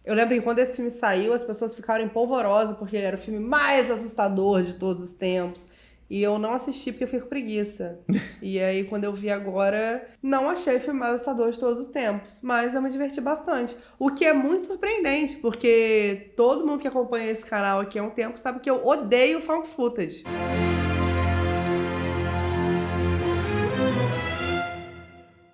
Eu lembro que quando esse filme saiu, as pessoas ficaram empolvorosas porque ele era o filme mais assustador de todos os tempos. E eu não assisti porque eu fiquei com preguiça. E aí, quando eu vi agora, não achei o filme mais assustador de todos os tempos. Mas eu me diverti bastante. O que é muito surpreendente, porque todo mundo que acompanha esse canal aqui há um tempo sabe que eu odeio found footage.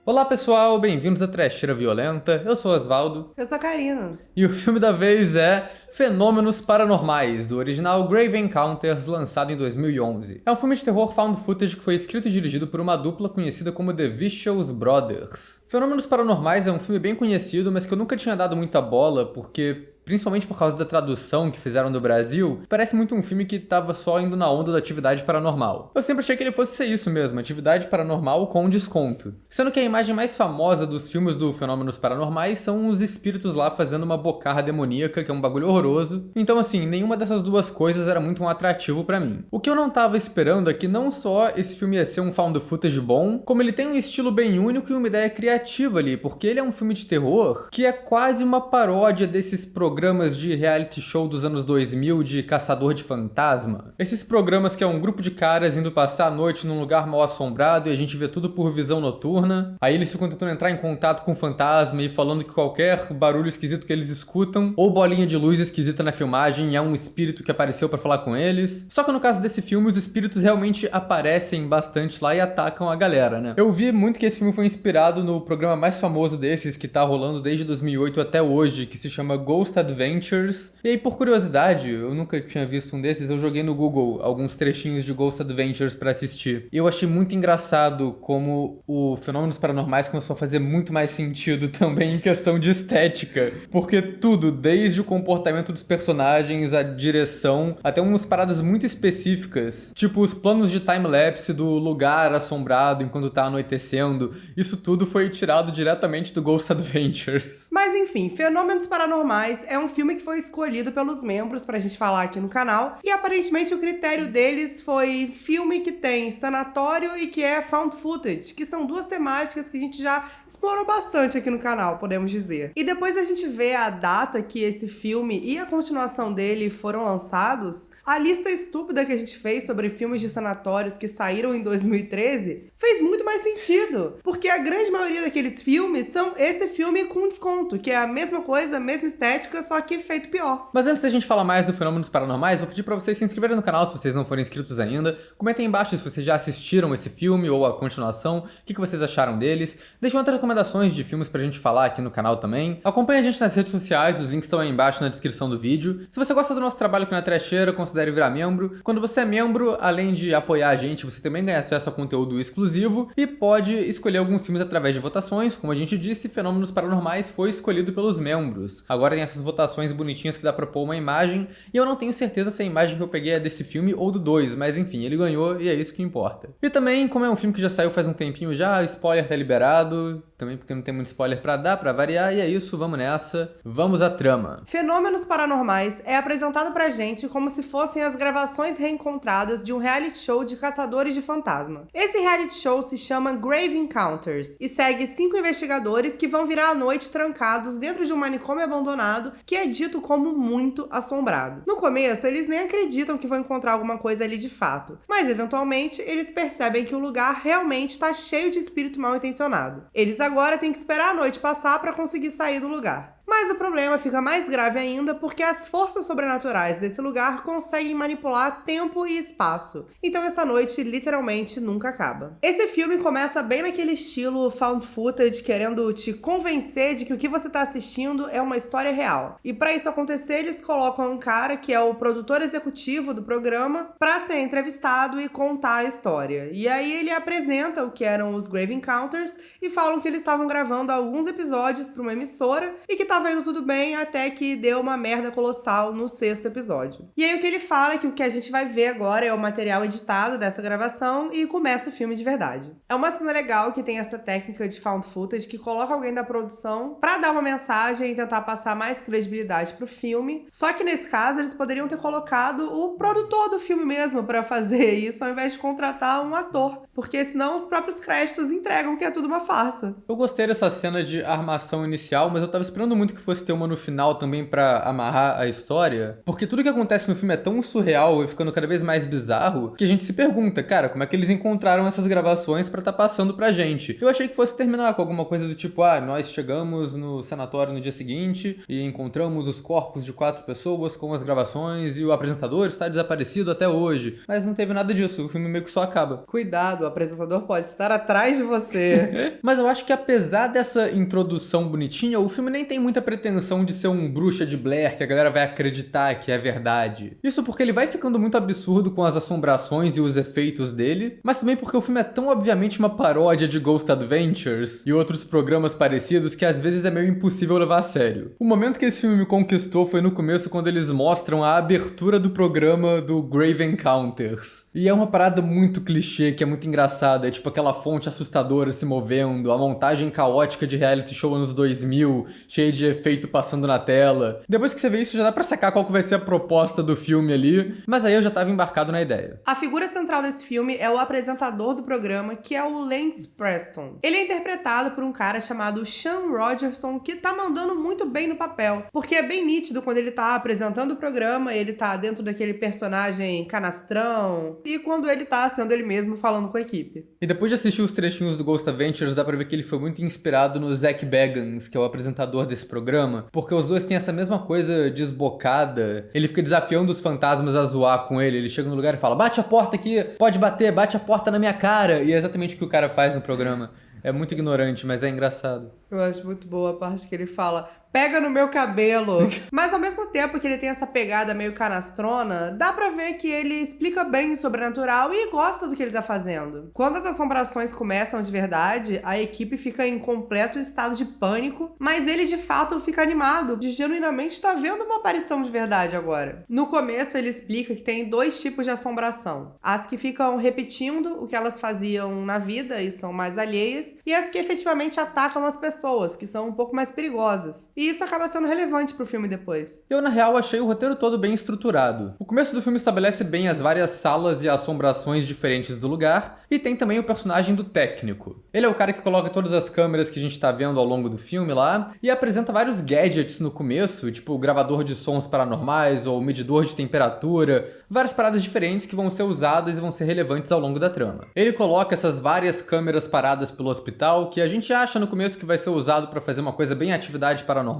Olá pessoal, bem-vindos a Trecheira Violenta, eu sou o Osvaldo. Eu sou a Karina. E o filme da vez é Fenômenos Paranormais, do original Grave Encounters, lançado em 2011. É um filme de terror found footage que foi escrito e dirigido por uma dupla conhecida como The Vicious Brothers. Fenômenos Paranormais é um filme bem conhecido, mas que eu nunca tinha dado muita bola, porque principalmente por causa da tradução que fizeram no Brasil, parece muito um filme que tava só indo na onda da atividade paranormal. Eu sempre achei que ele fosse ser isso mesmo, atividade paranormal com desconto. Sendo que a imagem mais famosa dos filmes do Fenômenos Paranormais são os espíritos lá fazendo uma bocarra demoníaca, que é um bagulho horroroso. Então assim, nenhuma dessas duas coisas era muito um atrativo pra mim. O que eu não tava esperando é que não só esse filme ia ser um found footage bom, como ele tem um estilo bem único e uma ideia criativa ali, porque ele é um filme de terror que é quase uma paródia desses programas de reality show dos anos 2000 de caçador de fantasma. Esses programas que é um grupo de caras indo passar a noite num lugar mal assombrado e a gente vê tudo por visão noturna. Aí eles ficam tentando entrar em contato com o fantasma e falando que qualquer barulho esquisito que eles escutam, ou bolinha de luz esquisita na filmagem, é um espírito que apareceu pra falar com eles. Só que no caso desse filme, os espíritos realmente aparecem bastante lá e atacam a galera, né? Eu vi muito que esse filme foi inspirado no programa mais famoso desses, que tá rolando desde 2008 até hoje, que se chama Ghost Adventures. E aí, por curiosidade, eu nunca tinha visto um desses, eu joguei no Google alguns trechinhos de Ghost Adventures pra assistir. E eu achei muito engraçado como o Fenômenos Paranormais começou a fazer muito mais sentido também em questão de estética. Porque tudo, desde o comportamento dos personagens, a direção, até umas paradas muito específicas, tipo os planos de time-lapse do lugar assombrado enquanto tá anoitecendo, isso tudo foi tirado diretamente do Ghost Adventures. Mas enfim, Fenômenos Paranormais é um filme que foi escolhido pelos membros pra gente falar aqui no canal, e aparentemente o critério deles foi filme que tem sanatório e que é found footage, que são duas temáticas que a gente já explorou bastante aqui no canal, podemos dizer. E depois a gente vê a data que esse filme e a continuação dele foram lançados, a lista estúpida que a gente fez sobre filmes de sanatórios que saíram em 2013 fez muito mais sentido, porque a grande maioria daqueles filmes são esse filme com desconto, que é a mesma coisa, a mesma estética, só que feito pior. Mas antes da gente falar mais do Fenômenos Paranormais, vou pedir pra vocês se inscreverem no canal se vocês não forem inscritos ainda. Comentem aí embaixo se vocês já assistiram esse filme ou a continuação, o que vocês acharam deles. Deixem outras recomendações de filmes pra gente falar aqui no canal também. Acompanhe a gente nas redes sociais, os links estão aí embaixo na descrição do vídeo. Se você gosta do nosso trabalho aqui na Trecheira, considere virar membro. Quando você é membro, além de apoiar a gente, você também ganha acesso a conteúdo exclusivo e pode escolher alguns filmes através de votações. Como a gente disse, Fenômenos Paranormais foi escolhido pelos membros. Agora tem essas votações bonitinhas que dá pra pôr uma imagem, e eu não tenho certeza se a imagem que eu peguei é desse filme ou do 2, mas enfim, ele ganhou e é isso que importa. E também, como é um filme que já saiu faz um tempinho já, spoiler tá liberado, também porque não tem muito spoiler pra dar, pra variar, e é isso, vamos nessa, vamos à trama. Fenômenos Paranormais é apresentado pra gente como se fossem as gravações reencontradas de um reality show de caçadores de fantasma. Esse reality show se chama Grave Encounters e segue 5 investigadores que vão virar a noite trancados dentro de um manicômio abandonado que é dito como muito assombrado. No começo, eles nem acreditam que vão encontrar alguma coisa ali de fato, mas eventualmente eles percebem que o lugar realmente está cheio de espírito mal intencionado. Eles agora têm que esperar a noite passar para conseguir sair do lugar. Mas o problema fica mais grave ainda porque as forças sobrenaturais desse lugar conseguem manipular tempo e espaço. Então essa noite literalmente nunca acaba. Esse filme começa bem naquele estilo found footage, querendo te convencer de que o que você está assistindo é uma história real. E para isso acontecer, eles colocam um cara que é o produtor executivo do programa para ser entrevistado e contar a história. E aí ele apresenta o que eram os Grave Encounters e falam que eles estavam gravando alguns episódios para uma emissora e que tava indo tudo bem até que deu uma merda colossal no 6º episódio. E aí o que ele fala é que o que a gente vai ver agora é o material editado dessa gravação e começa o filme de verdade. É uma cena legal que tem essa técnica de found footage que coloca alguém da produção pra dar uma mensagem e tentar passar mais credibilidade pro filme. Só que nesse caso eles poderiam ter colocado o produtor do filme mesmo pra fazer isso ao invés de contratar um ator, porque senão os próprios créditos entregam que é tudo uma farsa. Eu gostei dessa cena de armação inicial, mas eu tava esperando muito muito que fosse ter uma no final também pra amarrar a história, porque tudo que acontece no filme é tão surreal e ficando cada vez mais bizarro que a gente se pergunta, cara, como é que eles encontraram essas gravações pra tá passando pra gente? Eu achei que fosse terminar com alguma coisa do tipo, nós chegamos no sanatório no dia seguinte e encontramos os corpos de 4 pessoas com as gravações e o apresentador está desaparecido até hoje. Mas não teve nada disso, o filme meio que só acaba. Cuidado, o apresentador pode estar atrás de você. Mas eu acho que apesar dessa introdução bonitinha, o filme nem tem muita pretensão de ser um Bruxa de Blair que a galera vai acreditar que é verdade. Isso porque ele vai ficando muito absurdo com as assombrações e os efeitos dele, mas também porque o filme é tão obviamente uma paródia de Ghost Adventures e outros programas parecidos que às vezes é meio impossível levar a sério. O momento que esse filme me conquistou foi no começo, quando eles mostram a abertura do programa do Grave Encounters. E é uma parada muito clichê, que é muito engraçada. É tipo aquela fonte assustadora se movendo, a montagem caótica de reality show anos 2000, cheia de efeito passando na tela. Depois que você vê isso, já dá pra sacar qual que vai ser a proposta do filme ali, mas aí eu já tava embarcado na ideia. A figura central desse filme é o apresentador do programa, que é o Lance Preston. Ele é interpretado por um cara chamado Sean Rogerson, que tá mandando muito bem no papel, porque é bem nítido quando ele tá apresentando o programa, ele tá dentro daquele personagem canastrão, e quando ele tá sendo ele mesmo falando com a equipe. E depois de assistir os trechinhos do Ghost Adventures, dá pra ver que ele foi muito inspirado no Zach Bagans, que é o apresentador desse programa, porque os dois têm essa mesma coisa desbocada. Ele fica desafiando os fantasmas a zoar com ele. Ele chega no lugar e fala, bate a porta aqui, pode bater, bate a porta na minha cara. E é exatamente o que o cara faz no programa. É muito ignorante, mas é engraçado. Eu acho muito boa a parte que ele fala, pega no meu cabelo. Mas ao mesmo tempo que ele tem essa pegada meio canastrona, dá pra ver que ele explica bem o sobrenatural e gosta do que ele tá fazendo. Quando as assombrações começam de verdade, a equipe fica em completo estado de pânico, mas ele de fato fica animado, de genuinamente estar vendo uma aparição de verdade agora. No começo ele explica que tem 2 tipos de assombração. As que ficam repetindo o que elas faziam na vida e são mais alheias, e as que efetivamente atacam as pessoas, que são um pouco mais perigosas. E isso acaba sendo relevante pro filme depois. Eu, na real, achei o roteiro todo bem estruturado. O começo do filme estabelece bem as várias salas e assombrações diferentes do lugar, e tem também o personagem do técnico. Ele é o cara que coloca todas as câmeras que a gente tá vendo ao longo do filme lá, e apresenta vários gadgets no começo, tipo gravador de sons paranormais ou medidor de temperatura, várias paradas diferentes que vão ser usadas e vão ser relevantes ao longo da trama. Ele coloca essas várias câmeras paradas pelo hospital, que a gente acha no começo que vai ser usado pra fazer uma coisa bem atividade paranormal,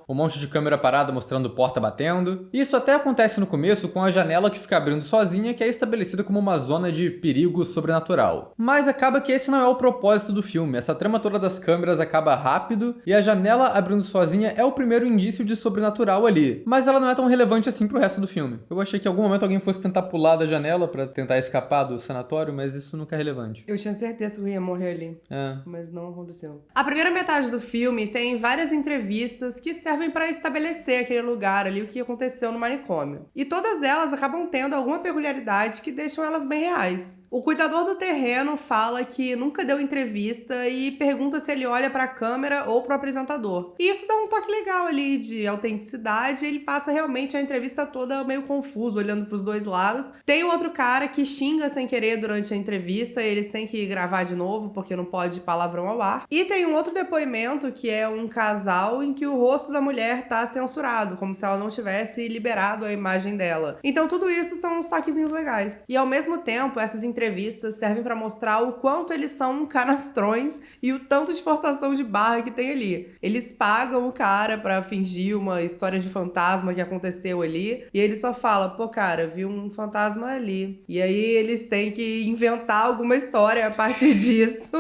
um monte de câmera parada mostrando porta batendo. Isso até acontece no começo com a janela que fica abrindo sozinha, que é estabelecida como uma zona de perigo sobrenatural. Mas acaba que esse não é o propósito do filme. Essa trama toda das câmeras acaba rápido e a janela abrindo sozinha é o primeiro indício de sobrenatural ali. Mas ela não é tão relevante assim pro resto do filme. Eu achei que em algum momento alguém fosse tentar pular da janela pra tentar escapar do sanatório, mas isso nunca é relevante. Eu tinha certeza que eu ia morrer ali. É. Mas não aconteceu. A primeira metade do filme tem várias entrevistas que servem para estabelecer aquele lugar ali, o que aconteceu no manicômio. E todas elas acabam tendo alguma peculiaridade que deixam elas bem reais. O cuidador do terreno fala que nunca deu entrevista e pergunta se ele olha para a câmera ou para o apresentador. E isso dá um toque legal ali de autenticidade. Ele passa realmente a entrevista toda meio confuso, olhando para os dois lados. Tem o outro cara que xinga sem querer durante a entrevista. Eles têm que gravar de novo porque não pode palavrão ao ar. E tem um outro depoimento que é um casal em que o rosto da mulher tá censurado, como se ela não tivesse liberado a imagem dela. Então tudo isso são uns toquezinhos legais. E ao mesmo tempo, essas entrevistas servem para mostrar o quanto eles são canastrões e o tanto de forçação de barra que tem ali. Eles pagam o cara para fingir uma história de fantasma que aconteceu ali e ele só fala, pô cara, vi um fantasma ali. E aí eles têm que inventar alguma história a partir disso.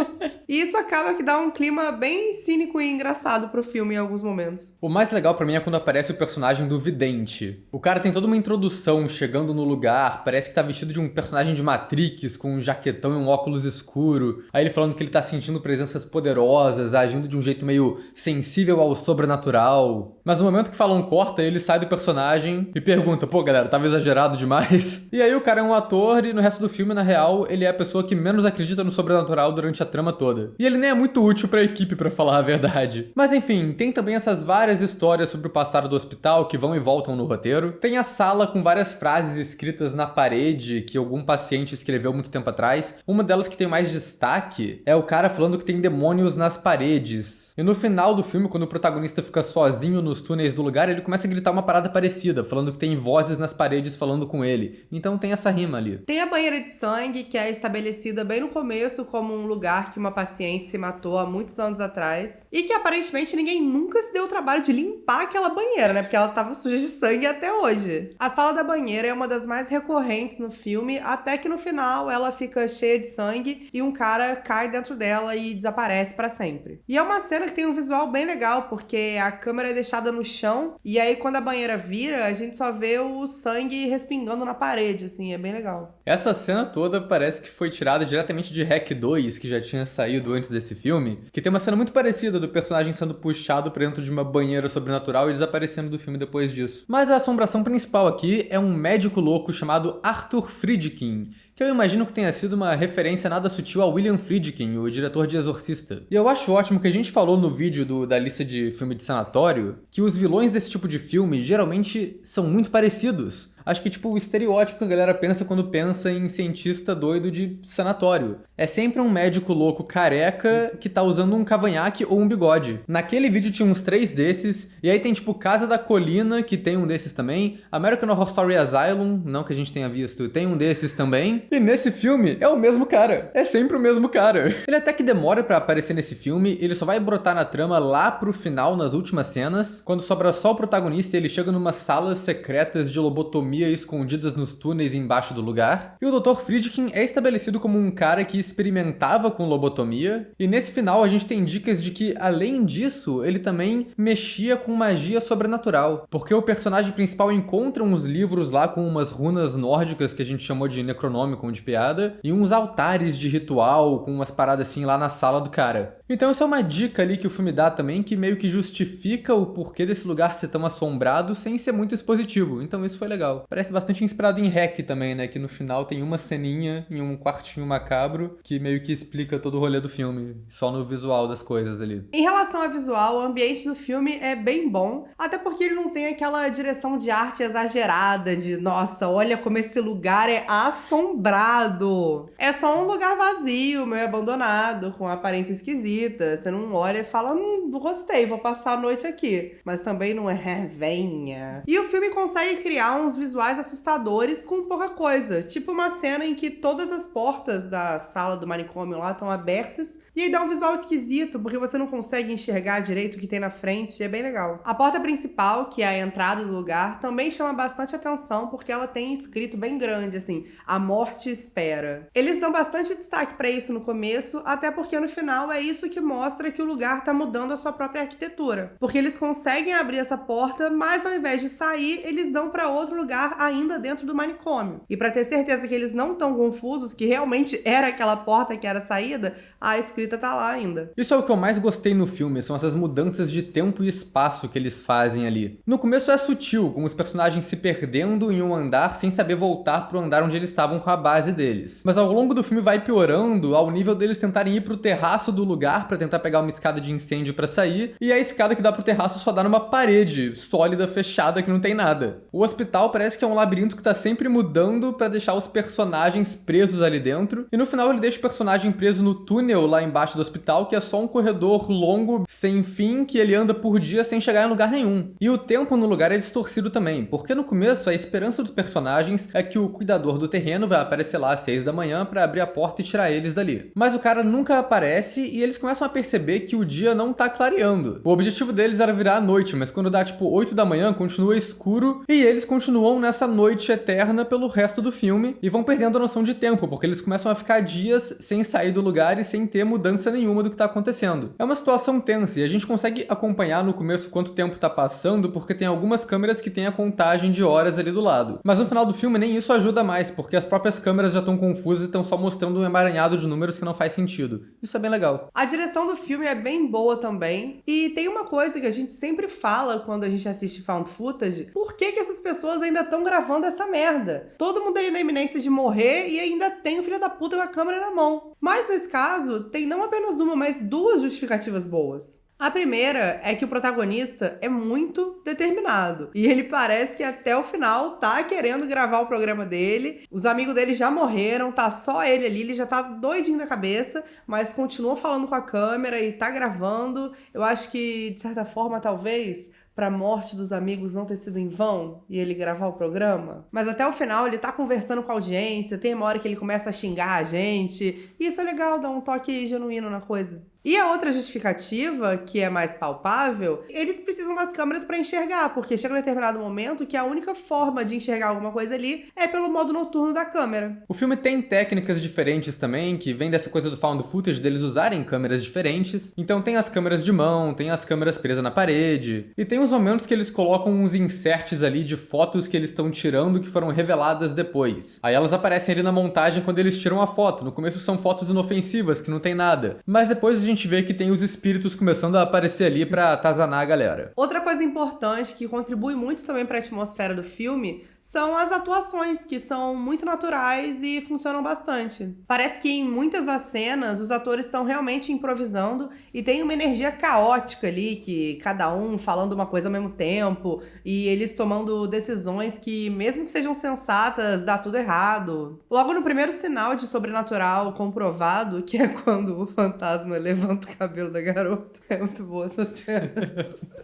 E isso acaba que dá um clima bem cínico e engraçado pro filme em alguns momentos. O mais legal pra mim é quando aparece o personagem do vidente. O cara tem toda uma introdução chegando no lugar, parece que tá vestido de um personagem de Matrix, com um jaquetão e um óculos escuro. Aí ele falando que ele tá sentindo presenças poderosas, agindo de um jeito meio sensível ao sobrenatural. Mas no momento que falam corta, ele sai do personagem e pergunta, pô galera, tava exagerado demais? E aí o cara é um ator e no resto do filme, na real, ele é a pessoa que menos acredita no sobrenatural durante a trama toda. E ele nem é muito útil pra equipe, pra falar a verdade. Mas enfim, tem também essas várias histórias sobre o passado do hospital que vão e voltam no roteiro. Tem a sala com várias frases escritas na parede que algum paciente escreveu muito tempo atrás. Uma delas que tem mais destaque é o cara falando que tem demônios nas paredes. E no final do filme, quando o protagonista fica sozinho nos túneis do lugar, ele começa a gritar uma parada parecida, falando que tem vozes nas paredes falando com ele. Então tem essa rima ali. Tem a banheira de sangue, que é estabelecida bem no começo como um lugar que uma paciente se matou há muitos anos atrás. E que aparentemente ninguém nunca se deu o trabalho de limpar aquela banheira, né? Porque ela tava suja de sangue até hoje. A sala da banheira é uma das mais recorrentes no filme, até que no final ela fica cheia de sangue e um cara cai dentro dela e desaparece pra sempre. E é uma cena que tem um visual bem legal, porque a câmera é deixada no chão e aí quando a banheira vira, a gente só vê o sangue respingando na parede, assim, é bem legal. Essa cena toda parece que foi tirada diretamente de REC 2, que já tinha saído antes desse filme, que tem uma cena muito parecida do personagem sendo puxado pra dentro de uma banheira sobrenatural e desaparecendo do filme depois disso. Mas a assombração principal aqui é um médico louco chamado Arthur Friedkin, que eu imagino que tenha sido uma referência nada sutil a William Friedkin, o diretor de Exorcista. E eu acho ótimo que a gente falou no vídeo da lista de filme de sanatório que os vilões desse tipo de filme geralmente são muito parecidos. Acho que, tipo, o estereótipo que a galera pensa quando pensa em cientista doido de sanatório. É sempre um médico louco careca que tá usando um cavanhaque ou um bigode. Naquele vídeo tinha uns 3 desses, e aí tem, tipo, Casa da Colina, que tem um desses também. American Horror Story Asylum, não que a gente tenha visto, tem um desses também. E nesse filme é o mesmo cara. É sempre o mesmo cara. Ele até que demora pra aparecer nesse filme, ele só vai brotar na trama lá pro final, nas últimas cenas, quando sobra só o protagonista e ele chega numas salas secretas de lobotomia escondidas nos túneis embaixo do lugar. E o Dr. Friedkin é estabelecido como um cara que experimentava com lobotomia. E nesse final a gente tem dicas de que, além disso, ele também mexia com magia sobrenatural. Porque o personagem principal encontra uns livros lá com umas runas nórdicas que a gente chamou de Necronomicon de piada, e uns altares de ritual com umas paradas assim lá na sala do cara. Então essa é uma dica ali que o filme dá também, que meio que justifica o porquê desse lugar ser tão assombrado sem ser muito expositivo. Então isso foi legal. Parece bastante inspirado em REC também, né? Que no final tem uma ceninha em um quartinho macabro que meio que explica todo o rolê do filme, só no visual das coisas ali. Em relação ao visual, o ambiente do filme é bem bom, até porque ele não tem aquela direção de arte exagerada de, nossa, olha como esse lugar é assombrado. É só um lugar vazio, meio abandonado, com aparência esquisita. Você não olha e fala, gostei, vou passar a noite aqui. Mas também não é venha. E o filme consegue criar uns visuais assustadores com pouca coisa. Tipo uma cena em que todas as portas da sala do manicômio lá estão abertas. E aí dá um visual esquisito, porque você não consegue enxergar direito o que tem na frente, e é bem legal. A porta principal, que é a entrada do lugar, também chama bastante atenção, porque ela tem escrito bem grande, assim, a morte espera. Eles dão bastante destaque pra isso no começo, até porque no final é isso que mostra que o lugar tá mudando a sua própria arquitetura. Porque eles conseguem abrir essa porta, mas ao invés de sair, eles dão pra outro lugar ainda dentro do manicômio. E pra ter certeza que eles não estão confusos, que realmente era aquela porta que era a saída, a escrita tá lá ainda. Isso é o que eu mais gostei no filme, são essas mudanças de tempo e espaço que eles fazem ali. No começo é sutil, com os personagens se perdendo em um andar sem saber voltar pro andar onde eles estavam com a base deles. Mas ao longo do filme vai piorando ao nível deles tentarem ir pro terraço do lugar pra tentar pegar uma escada de incêndio pra sair, e a escada que dá pro terraço só dá numa parede sólida, fechada, que não tem nada. O hospital parece que é um labirinto que tá sempre mudando pra deixar os personagens presos ali dentro, e no final ele deixa o personagem preso no túnel lá embaixo do hospital, que é só um corredor longo, sem fim, que ele anda por dia sem chegar em lugar nenhum. E o tempo no lugar é distorcido também, porque no começo a esperança dos personagens é que o cuidador do terreno vai aparecer lá às 6 da manhã pra abrir a porta e tirar eles dali. Mas o cara nunca aparece e eles começam a perceber que o dia não tá clareando. O objetivo deles era virar a noite, mas quando dá tipo 8 da manhã continua escuro e eles continuam nessa noite eterna pelo resto do filme e vão perdendo a noção de tempo, porque eles começam a ficar dias sem sair do lugar e sem ter mudança mudança nenhuma do que tá acontecendo. É uma situação tensa e a gente consegue acompanhar no começo quanto tempo tá passando, porque tem algumas câmeras que tem a contagem de horas ali do lado. Mas no final do filme nem isso ajuda mais, porque as próprias câmeras já estão confusas e estão só mostrando um emaranhado de números que não faz sentido. Isso é bem legal. A direção do filme é bem boa também. E tem uma coisa que a gente sempre fala quando a gente assiste found footage: por que essas pessoas ainda estão gravando essa merda? Todo mundo ali na iminência de morrer e ainda tem o filho da puta com a câmera na mão. Mas nesse caso, tem não apenas uma, mas duas justificativas boas. A primeira é que o protagonista é muito determinado. E ele parece que até o final tá querendo gravar o programa dele. Os amigos dele já morreram, tá só ele ali, ele já tá doidinho da cabeça, mas continua falando com a câmera e tá gravando. Eu acho que, de certa forma, talvez, pra morte dos amigos não ter sido em vão e ele gravar o programa. Mas até o final ele tá conversando com a audiência, tem uma hora que ele começa a xingar a gente. E isso é legal, dá um toque genuíno na coisa. E a outra justificativa, que é mais palpável, eles precisam das câmeras para enxergar, porque chega um determinado momento que a única forma de enxergar alguma coisa ali é pelo modo noturno da câmera. O filme tem técnicas diferentes também, que vem dessa coisa do found footage, deles usarem câmeras diferentes. Então tem as câmeras de mão, tem as câmeras presas na parede, e tem os momentos que eles colocam uns inserts ali de fotos que eles estão tirando que foram reveladas depois. Aí elas aparecem ali na montagem quando eles tiram a foto. No começo são fotos inofensivas, que não tem nada. Mas depois a gente vê que tem os espíritos começando a aparecer ali pra atazanar a galera. Outra coisa importante que contribui muito também para a atmosfera do filme são as atuações, que são muito naturais e funcionam bastante. Parece que em muitas das cenas os atores estão realmente improvisando e tem uma energia caótica ali, que cada um falando uma coisa ao mesmo tempo e eles tomando decisões que, mesmo que sejam sensatas, dá tudo errado. Logo no primeiro sinal de sobrenatural comprovado, que é quando o fantasma levanta o cabelo da garota. É muito boa essa cena.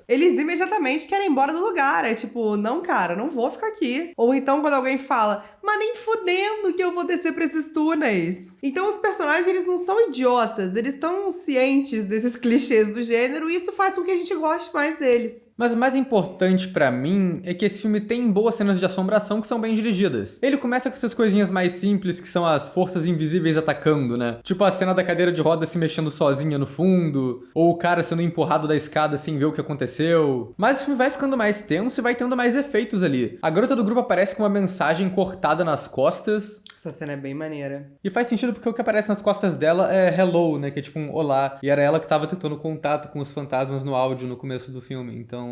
Eles imediatamente querem ir embora do lugar. É tipo, não, cara, não vou ficar aqui. Ou então quando alguém fala, mas nem fudendo que eu vou descer pra esses túneis. Então os personagens, eles não são idiotas. Eles estão cientes desses clichês do gênero e isso faz com que a gente goste mais deles. Mas o mais importante pra mim é que esse filme tem boas cenas de assombração que são bem dirigidas. Ele começa com essas coisinhas mais simples, que são as forças invisíveis atacando, né? Tipo a cena da cadeira de roda se mexendo sozinha no fundo, ou o cara sendo empurrado da escada sem ver o que aconteceu. Mas o filme vai ficando mais tenso e vai tendo mais efeitos ali. A garota do grupo aparece com uma mensagem cortada nas costas. Essa cena é bem maneira. E faz sentido porque o que aparece nas costas dela é hello, né? Que é tipo um olá. E era ela que tava tentando contato com os fantasmas no áudio no começo do filme. Então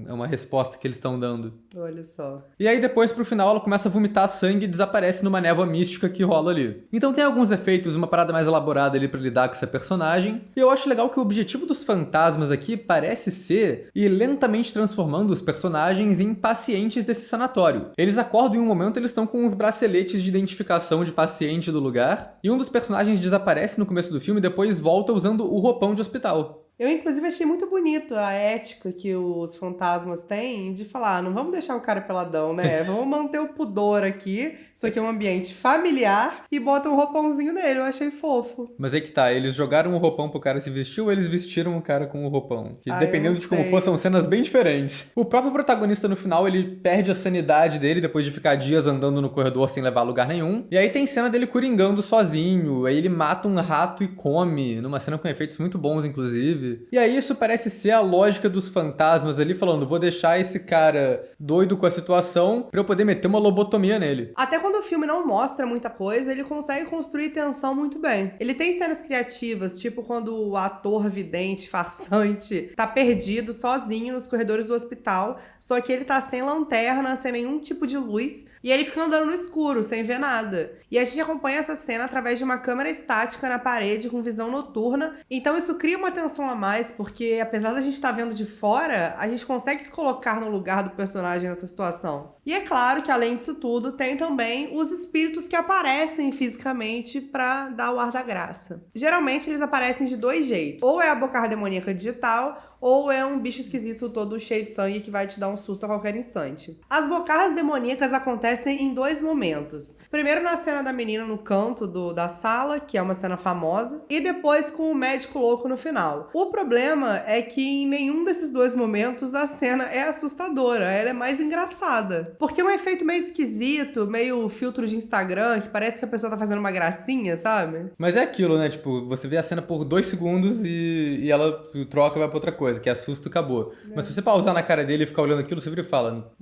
é uma resposta que eles estão dando. Olha só. E aí depois, pro final, ela começa a vomitar sangue e desaparece numa névoa mística que rola ali. Então tem alguns efeitos, uma parada mais elaborada ali pra lidar com essa personagem. E eu acho legal que o objetivo dos fantasmas aqui parece ser ir lentamente transformando os personagens em pacientes desse sanatório. Eles acordam em um momento, eles estão com uns braceletes de identificação de paciente do lugar. E um dos personagens desaparece no começo do filme e depois volta usando o roupão de hospital. Eu, inclusive, achei muito bonito a ética que os fantasmas têm de falar, não vamos deixar o cara peladão, né? Vamos manter o pudor aqui. Isso aqui é um ambiente familiar e bota um roupãozinho nele. Eu achei fofo. Mas aí que tá, eles jogaram o roupão pro cara se vestir ou eles vestiram o cara com o roupão? Que dependendo de como for, são cenas bem diferentes. O próprio protagonista, no final, ele perde a sanidade dele depois de ficar dias andando no corredor sem levar a lugar nenhum. E aí tem cena dele coringando sozinho. Aí ele mata um rato e come, numa cena com efeitos muito bons, inclusive. E aí isso parece ser a lógica dos fantasmas ali, falando, vou deixar esse cara doido com a situação pra eu poder meter uma lobotomia nele. Até quando o filme não mostra muita coisa, ele consegue construir tensão muito bem. Ele tem cenas criativas, tipo quando o ator vidente, farsante, tá perdido sozinho nos corredores do hospital, só que ele tá sem lanterna, sem nenhum tipo de luz, e ele fica andando no escuro, sem ver nada. E a gente acompanha essa cena através de uma câmera estática na parede com visão noturna, então isso cria uma tensão a mais, porque apesar da gente estar vendo de fora, a gente consegue se colocar no lugar do personagem nessa situação. E é claro que além disso tudo, tem também os espíritos que aparecem fisicamente pra dar o ar da graça. Geralmente eles aparecem de dois jeitos, ou é a bocarra demoníaca digital, ou é um bicho esquisito todo cheio de sangue que vai te dar um susto a qualquer instante. As bocarras demoníacas acontecem em 2 momentos. Primeiro na cena da menina no canto da sala, que é uma cena famosa, e depois com o médico louco no final. O problema é que em nenhum desses 2 momentos a cena é assustadora, ela é mais engraçada. Porque é um efeito meio esquisito, meio filtro de Instagram, que parece que a pessoa tá fazendo uma gracinha, sabe? Mas é aquilo, né? Tipo, você vê a cena por 2 segundos e ela troca e vai pra outra coisa, que é susto e acabou. Mas se você pausar na cara dele e ficar olhando aquilo, você vira e fala...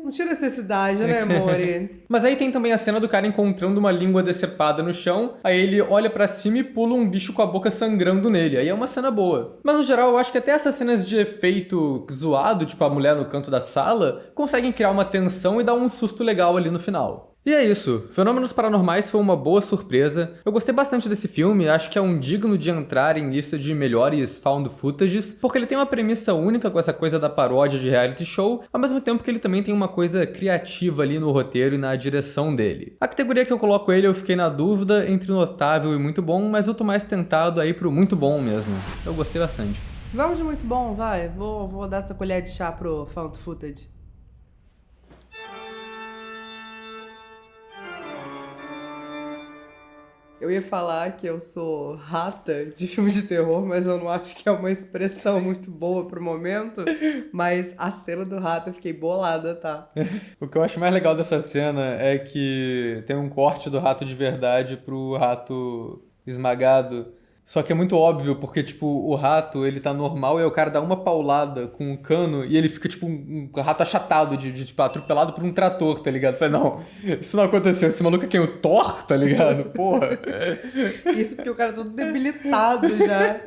Não tinha necessidade, né, amore? Mas aí tem também a cena do cara encontrando uma língua decepada no chão, aí ele olha pra cima e pula um bicho com a boca sangrando nele. Aí é uma cena boa. Mas no geral, eu acho que até essas cenas de efeito zoado, tipo a mulher no canto da sala, conseguem criar uma tensão e dar um susto legal ali no final. E é isso, Fenômenos Paranormais foi uma boa surpresa. Eu gostei bastante desse filme, acho que é um digno de entrar em lista de melhores found footages, porque ele tem uma premissa única com essa coisa da paródia de reality show, ao mesmo tempo que ele também tem uma coisa criativa ali no roteiro e na direção dele. A categoria que eu coloco ele, eu fiquei na dúvida entre notável e muito bom, mas eu tô mais tentado aí pro muito bom mesmo. Eu gostei bastante. Vamos de muito bom, vai. Vou dar essa colher de chá pro found footage. Eu ia falar que eu sou rata de filme de terror, mas eu não acho que é uma expressão muito boa pro momento. Mas a cena do rato eu fiquei bolada, tá? O que eu acho mais legal dessa cena é que tem um corte do rato de verdade pro rato esmagado. Só que é muito óbvio, porque, tipo, o rato, ele tá normal e aí o cara dá uma paulada com o cano e ele fica, tipo, um rato achatado, tipo, atropelado por um trator, tá ligado? Eu falei, não, isso não aconteceu. Esse maluco é quem? O Thor, tá ligado? Porra. Isso porque o cara é todo debilitado já.